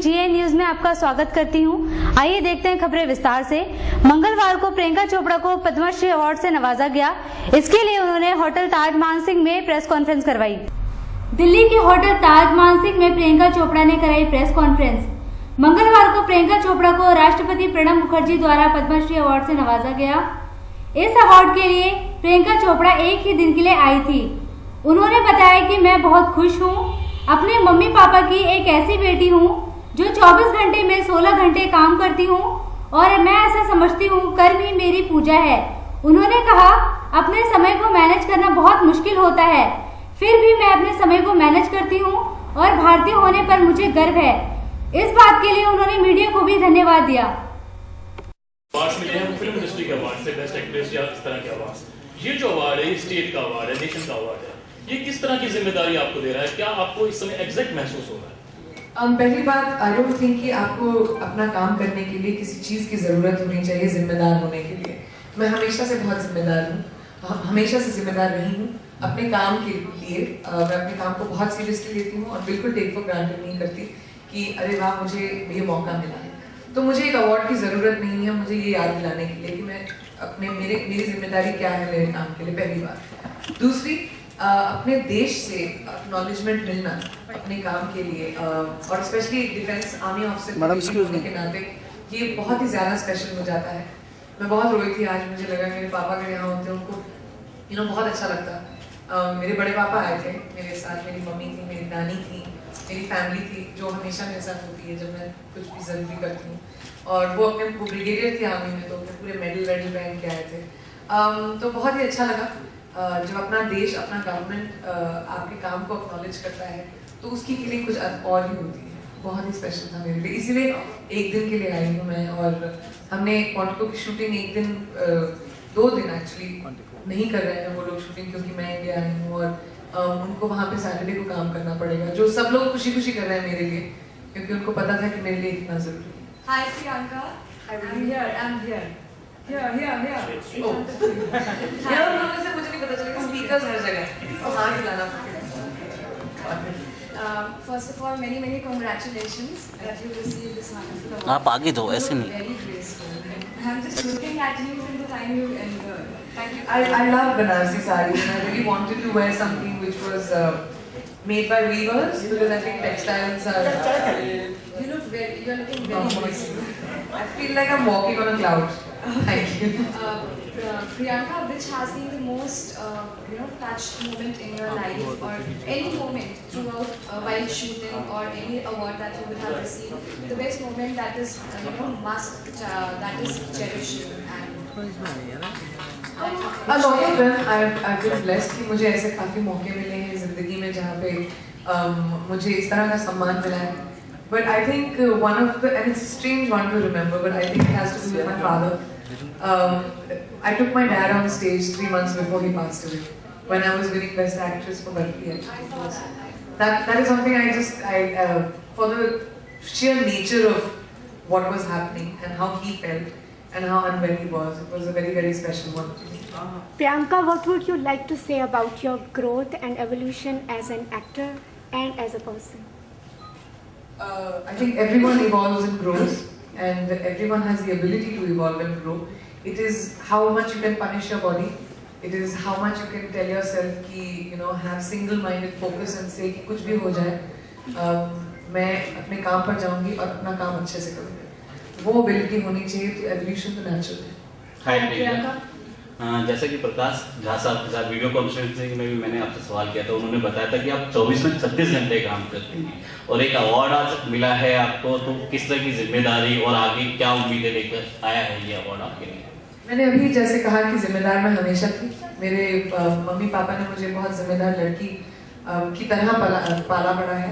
GN news में आपका स्वागत करती हूं। आइए देखते हैं खबरें विस्तार से। मंगलवार को प्रियंका चोपड़ा को पद्मश्री अवार्ड से नवाजा गया। इसके लिए उन्होंने होटल ताज मानसिंह में प्रेस कॉन्फ्रेंस करवाई। दिल्ली के होटल ताज मानसिंह में प्रियंका चोपड़ा ने कराई प्रेस कॉन्फ्रेंस। मंगलवार को प्रियंका चोपड़ा को राष्ट्रपति प्रणब मुखर्जी द्वारा पद्मश्री अवार्ड से नवाजा गया। इस अवार्ड के लिए प्रियंका चोपड़ा एक ही दिन के लिए आई थी। उन्होंने बताया कि मैं बहुत खुश हूँ, अपने मम्मी पापा की एक ऐसी बेटी हूँ जो 24 घंटे में 16 घंटे काम करती हूँ और मैं ऐसा समझती हूँ कर्म ही मेरी पूजा है। उन्होंने कहा अपने समय को मैनेज करना बहुत मुश्किल होता है, फिर भी मैं अपने समय को मैनेज करती हूँ और भारतीय होने पर मुझे गर्व है। इस बात के लिए उन्होंने मीडिया को भी धन्यवाद दिया। अवार्ड्स मिले हैं फिल्म इंडस्ट्री के अवार्ड से, बेस्ट एक्ट्रेस या इस तरह के अवार्ड। ये जो अवार्ड है, स्टेट का अवार्ड है, नेशन का अवार्ड है, ये किस तरह की जिम्मेदारी आपको दे रहा है? क्या आपको इस समय एग्जैक्ट महसूस हो रहा है? पहली बात, आई डोंट थिंक कि आपको अपना काम करने के लिए किसी चीज़ की ज़रूरत होनी चाहिए जिम्मेदार होने के लिए। मैं हमेशा से बहुत जिम्मेदार हूँ, हमेशा से जिम्मेदार रही हूँ अपने काम के लिए। मैं अपने काम को बहुत सीरियसली लेती हूँ और बिल्कुल टेक फॉर ग्रांटेड नहीं करती कि अरे वाह मुझे ये मौका मिला है। तो मुझे एक अवार्ड की ज़रूरत नहीं है मुझे ये याद दिलाने के लिए कि मैं मेरी जिम्मेदारी क्या है मेरे काम के लिए, पहली बात। दूसरी, अपने देश से एक्नॉलेजमेंट मिलना अपने काम के लिए और स्पेशली डिफेंस आर्मी ऑफिसर होने के नाते ये बहुत ही ज़्यादा स्पेशल हो जाता है। मैं बहुत रोई थी आज, मुझे लगा मेरे पापा अगर यहाँ होते उनको बहुत अच्छा लगता। मेरे बड़े पापा आए थे मेरे साथ, मेरी मम्मी थी, मेरी नानी थी, मेरी फैमिली थी जो हमेशा मेरे साथ होती है जब मैं कुछ भी ज़रूरी करती हूँ। और वो ब्रिगेडियर थे आर्मी में, तो पूरे मेडल वेडल पहन के आए थे। तो बहुत ही अच्छा लगा जब अपना देश, अपना गवर्नमेंट आपके काम को एक्नॉलेज करता है तो उसकी फीलिंग कुछ और ही होती है। बहुत ही स्पेशल था मेरे लिए, इसीलिए एक दिन के लिए आई हूँ मैं। और हमने क्वांटिको की शूटिंग एक दिन 2 दिन एक्चुअली नहीं कर रहे हैं वो लोग शूटिंग, क्योंकि मैं इंडिया आई हूँ और उनको वहाँ पे सैटरडे को काम करना पड़ेगा, जो सब लोग खुशी खुशी कर रहे हैं मेरे लिए, क्योंकि उनको पता था कि मेरे लिए कितना जरूरी है। Hi Priyanka, I'm here. Here. Oh. से मुझे नहीं पता चलेगा, स्पीकर्स हर जगह और हाथ हिलाना पड़ेगा। First of all, many congratulations that you received this wonderful award. आप आगे दो, ऐसे नहीं। Very graceful. I'm just looking at you from the time you entered. Thank you. I love Banarsi sarees and I really wanted to wear something which was made by weavers because I think textiles are. You're looking very graceful. I feel like I'm walking on a cloud. Thank you. Priyanka, which has been the most touched moment in your life, or any moment throughout while shooting, or any award that you would have received, the best moment that is that is cherished and A lot of them I've been blessed कि मुझे ऐसे काफी मौके मिले हैं जिंदगी में जहाँ पे मुझे इस तरह का सम्मान मिला है। But I think one of the, and it's a strange one to remember, but I think it has to do with my father. I took my dad on stage 3 months before he passed away, when I was winning Best Actress for Barfi. That is something for the sheer nature of what was happening and how he felt and how unwell he was, it was a very special one. Priyanka, what would you like to say about your growth and evolution as an actor and as a person? I think everyone evolves and grows, and everyone has the ability to evolve and grow. It is how much you can punish your body. It is how much you can tell yourself कि have single-minded focus and say कि कुछ भी हो जाए मैं अपने काम पर जाऊंगी और अपना काम अच्छे से करूंगी। वो ability होनी चाहिए, तो evolution तो natural है। हाय प्रियंका, जैसा कि प्रकाश झा साहब के साथ वीडियो कॉन्फ्रेंसिंग में भी मैंने आपसे सवाल किया था, उन्होंने बताया था कि आप 24 में 36 घंटे काम करते हैं और एक अवार्ड आज मिला है आपको, तो किस तरह की जिम्मेदारी और आगे क्या उम्मीदें लेकर आया है ये अवार्ड आपके लिए? मैंने अभी जैसे कहा कि जिम्मेदार मैं हमेशा थी। मेरे मम्मी पापा ने मुझे बहुत जिम्मेदार लड़की की तरह पाला बड़ा है,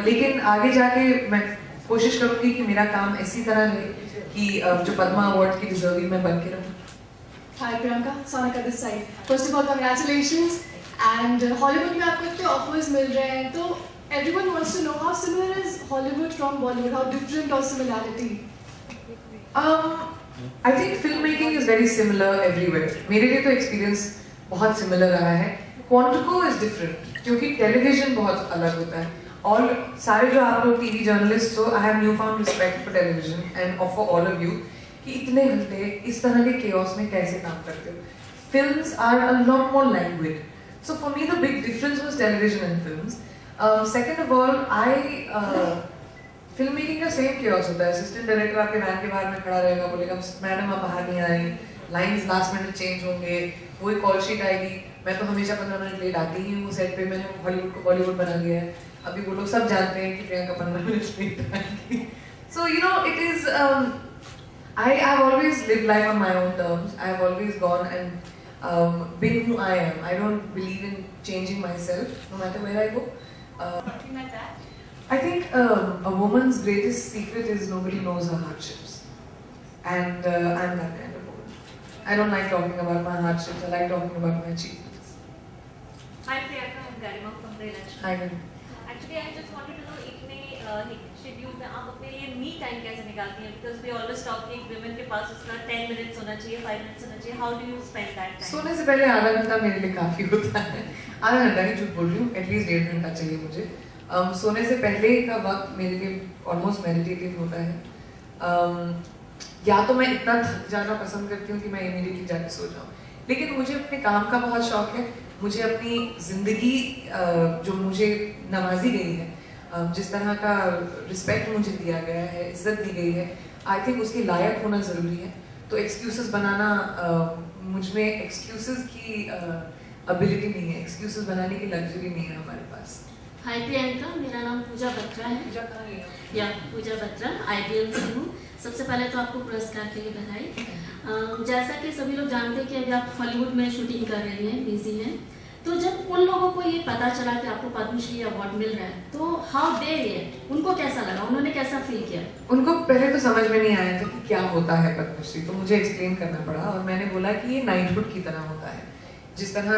लेकिन आगे जाके मैं कोशिश करूंगी कि मेरा काम ऐसी तरह रहे कि जो पद्मा अवार्ड की डिजर्विंग मैं बन के रहूं। Hi Priyanka, Sonika this side. First of all, congratulations. And Hollywood में आपको इतने offers मिल रहे हैं, तो everyone wants to know how similar is Hollywood from Bollywood? How different or similarity? I think filmmaking is very similar everywhere. मेरे लिए तो experience बहुत similar रहा है। Quantico is different क्योंकि television बहुत अलग होता है all सारे जो आप लोग टीवी जर्नलिस्ट हो, I have newfound respect for television and for all of you कि इतने घंटे इस तरह के chaos में कैसे काम करते हो. Films are a lot more languid. So for me the big difference was television and films. Second of all, film making का सेम chaos होता है. असिस्टेंट डायरेक्टर आपके वैन के बाहर में खड़ा रहेगा, बोलेगा मैडम आप बाहर नहीं आ रही, लाइंस लास्ट मिनट चेंज होंगे, वो एक कॉल शीट आएगी. मैं तो हमेशा 15 मिनट लेट आती ही हूँ सेट पे. मैंने हॉलीवुड को बॉलीवुड बना दिया है. अभी वो लोग सब जानते हैं कि प्रियंका 15 मिनट लेट आएगी. So you know it is. I've always lived life on my own terms. I've always gone and been who I am. I don't believe in changing myself no matter where I go. Something like that. I think a woman's greatest secret is nobody knows her hardships, and I'm that kind of woman. I don't like talking about my hardships. I like talking about my achievements. Hi Priyanka, I'm Garima from Freelance. I will. Actually, I just wanted to know इतने schedule में आप अपने लिए me time कैसे निकालती हैं? Because we always talk कि women के पास उसका 10 minutes होना चाहिए, 5 minutes होना चाहिए. How do you spend that time? सोने से पहले आधा घंटा मेरे लिए काफी होता है. आधा घंटा ही झूठ बोल रही हूँ. एटलीस्ट 1.5 घंटा चाहिए मुझे. सोने से पहले का वक्त मेरे लिए ऑलमोस्ट मेडिटेटिव होता है. या तो मैं इतना थक जाना पसंद करती हूँ कि मैं इमीडिएटली जाके सो जाऊँ, लेकिन मुझे अपने काम का बहुत शौक है. मुझे अपनी जिंदगी जो मुझे नवाजी गई है, जिस तरह का रिस्पेक्ट मुझे दिया गया है, इज्जत दी गई है, आई थिंक उसके लायक होना ज़रूरी है. तो एक्सक्यूजेस बनाना, मुझ में एक्सक्यूजेस की एबिलिटी नहीं है. एक्सक्यूजेस बनाने की लग्जरी नहीं है हमारे पास. हाय प्रियंका, मेरा नाम पूजा बत्रा है. पूजा बत्रा IBM से हूँ. सबसे पहले तो आपको पुरस्कार के लिए बधाई. जैसा कि सभी लोग जानते हैं कि अभी आप हॉलीवुड में शूटिंग कर रही हैं, बिजी हैं, तो जब उन लोगों को ये पता चला कि आपको पद्मश्री अवार्ड मिल रहा है, तो हाउ दे रिएक्ट? उनको कैसा लगा? उन्होंने कैसा फील किया? उनको पहले तो समझ में नहीं आया था कि क्या होता है पद्मश्री, तो मुझे एक्सप्लेन करना पड़ा. और मैंने बोला कि ये नाइटहुड की तरह होता है. जिस तरह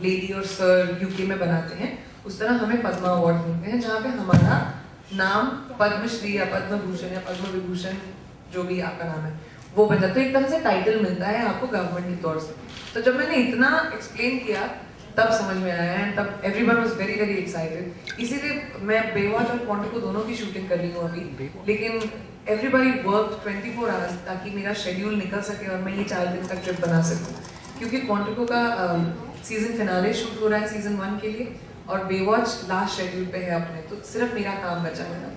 लेडी और सर UK में बनाते हैं, उस तरह हमें पद्मा अवार्ड मिलते हैं, जहाँ पे हमारा नाम पद्मश्री या पद्म भूषण या पद्म विभूषण जो भी आपका नाम है वो बन जाता है. तो एक तरह से टाइटल मिलता है आपको गवर्नमेंट की तौर से. तो जब मैंने इतना एक्सप्लेन किया तब समझ में आया, एंड तब everyone was very very excited. इसीलिए मैं बेवॉच और क्वांटिको दोनों की शूटिंग कर रही हूँ अभी, लेकिन एवरीबॉडी वर्क 24 आवर्स ताकि मेरा शेड्यूल निकल सके और मैं ये 4 दिन का ट्रिप बना सकूँ. क्योंकि क्वांटिको का सीजन फिनाले शूट हो रहा है सीजन 1 के लिए, और बेवॉच लास्ट शेड्यूल पे है अपने, तो सिर्फ मेरा काम बचा है.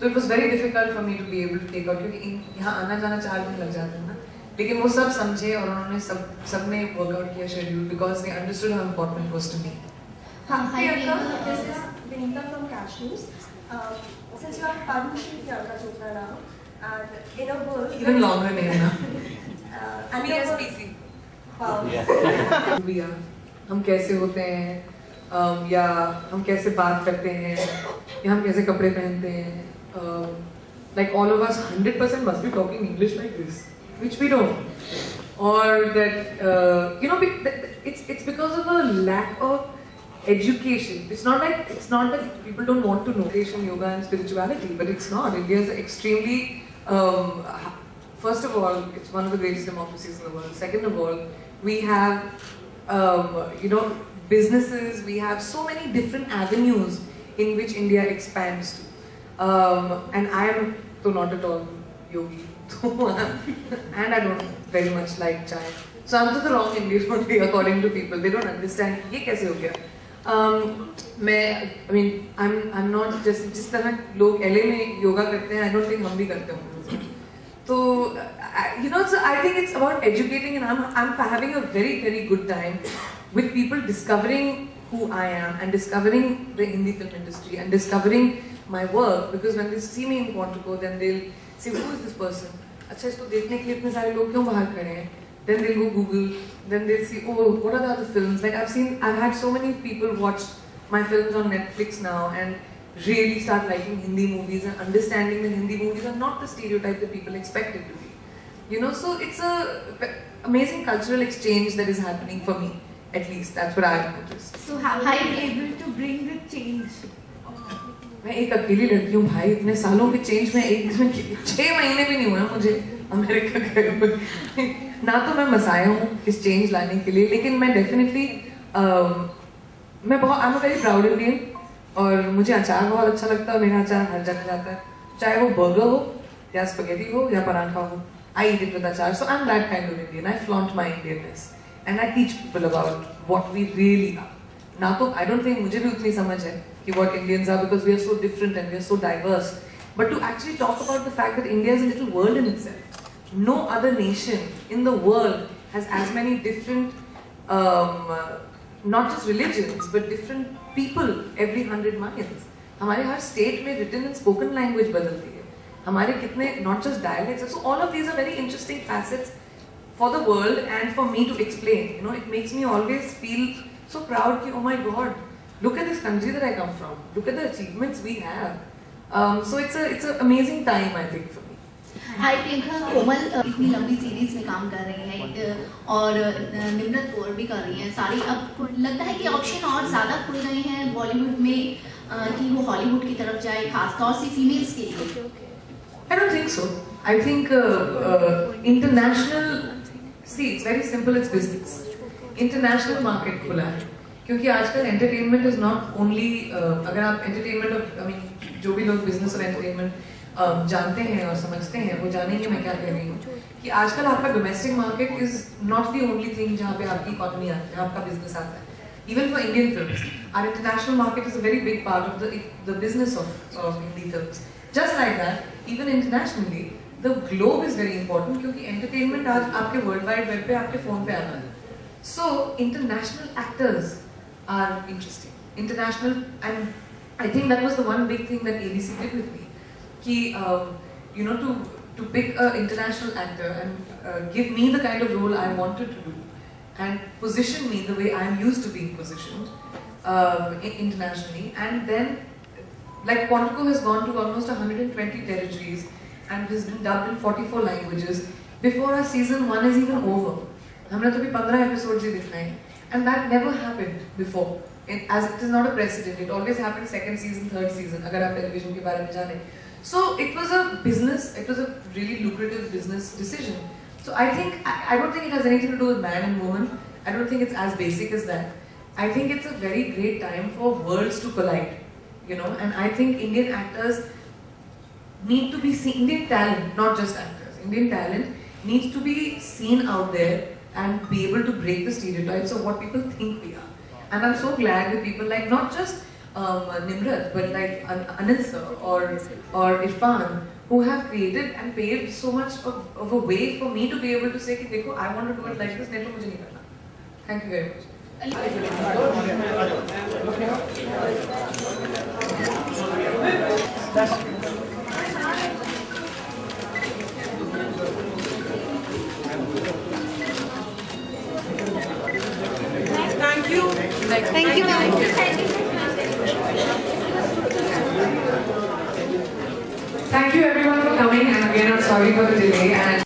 तो it was very difficult for me to be able to take out, क्योंकि यहाँ आना जाना 4 दिन लग जाते हैं ना. लेकिन वो सब समझे और उन्होंने सबने वर्कआउट किया schedule, because they understood how important was to me. Hi Priyanka, this is Vinita from Cash News. Since you are Padma Shri Priyanka Chopra now, and in a world Even longer name ना. and PSPC. Wow. भैया हम कैसे होते हैं, या हम कैसे बात करते हैं, या हम कैसे कपड़े पहनते हैं. Like all of us 100% must be talking English like this, which we don't. Or that you know, it's because of a lack of education. It's not that people don't want to know education, yoga and spirituality, but it's not. India is extremely first of all, it's one of the greatest democracies in the world. Second of all, we have you know, businesses, we have so many different avenues in which India expands to. And I am so not at all yogi. And I don't very much like chai. So I'm to the wrong Indian only according to people. They don't understand ये कैसे हो गया. I mean, I'm not just जिस तरह लोग LA में योगा करते हैं, I don't think हम भी करते होंगे. So you know, so I think it's about educating, and I'm having a very very good time with people discovering who I am and discovering the Hindi film industry and discovering my work, because when they see me in Quantico, then they'll say, who is this person? अच्छा इसको देखने के लिए इतने सारे लोग क्यों बाहर खड़े हैं? Then they'll go Google, then they'll see, oh, what are the other films? Like I've had so many people watch my films on Netflix now and really start liking Hindi movies and understanding that Hindi movies are not the stereotype that people expect it to be. You know, so it's a amazing cultural exchange that is happening for me. At least that's what I've noticed. So how are you able to bring the change? मैं एक अकेली लड़की हूँ भाई, इतने सालों के change में 6 महीने भी नहीं हुए मुझे अमेरिका गए हुए. ना तो मैं मसाया हूँ इस चेंज लाने के लिए, लेकिन मैं डेफिनेटली मैं बहुत I am a very proud Indian. और मुझे अचार बहुत अच्छा लगता है, मेरा अचार हर जगह जाता है, चाहे वो बर्गर हो या स्पगेटी हो या पराठा हो, I eat it with achar. So I'm that kind of Indian. I flaunt my Indianness and I teach people about what we really are. Now, तो I don't think मुझे भी उतनी समझ है कि what Indians are, because we are so different and we are so diverse. But to actually talk about the fact that India is a little world in itself. No other nation in the world has as many different, not just religions, but different people every 100 miles. हमारे हर state में written and spoken language बदलती है. हमारे कितने not just dialects. So all of these are very interesting facets for the world and for me to explain. You know, it makes me always feel so proud कि oh my God, look at this country that I come from. Look at the achievements we have. So it's an amazing time, I think, for me. हाय प्रियंका, कोमल इतनी लंबी series में काम कर रही हैं और निम्रत कौर भी कर रही हैं सारी, अब लगता है कि ऑप्शन और ज़्यादा खुल गए हैं बॉलीवुड में कि वो हॉलीवुड की तरफ जाए, खासतौर से फीमेल्स के लिए? I don't think so. I think international, see, it's very simple, it's business. International market खुला है, क्योंकि आजकल entertainment is not only, अगर आप entertainment, I mean, जो भी लोग business और entertainment जानते हैं और समझते हैं, वो जानेंगे मैं क्या कह रही हूँ, कि आजकल आपका domestic market is not the only thing जहाँ पे आपकी economy आती है, आपका business आता है. Even for Indian films, our international market is a very big part of the business of Hindi films. Just like that, even internationally, the globe is very important क्योंकि entertainment आज आपके world wide web पे आपके phone पे आता है. So international actors are interesting. International, and I think that was the one big thing that ABC did with me. कि you know, to pick an international actor and give me the kind of role I wanted to do and position me the way I'm used to being positioned internationally, and then. Like Quantico has gone to almost 120 territories and has been dubbed in 44 languages before our season 1 is even over. हमने तो भी 15 episodes ही दिखाए, and that never happened before. As it is not a precedent, it always happened second season, third season. अगर आप television के बारे में जाने, so it was a business. It was a really lucrative business decision. So I think I don't think it has anything to do with man and woman. I don't think it's as basic as that. I think it's a very great time for worlds to collide. You know, and I think Indian actors need to be seen, Indian talent, not just actors, Indian talent needs to be seen out there and be able to break the stereotypes of what people think we are. And I'm so glad with people like not just Nimrat, but like Anil sir or Irfan, who have created and paved so much of a way for me to be able to say, Dekho, I want to do it like this, नहीं तो मुझे नहीं करना. Thank you very much. Thank you. Thank you. Thank you everyone for coming, and again I'm sorry for the delay. And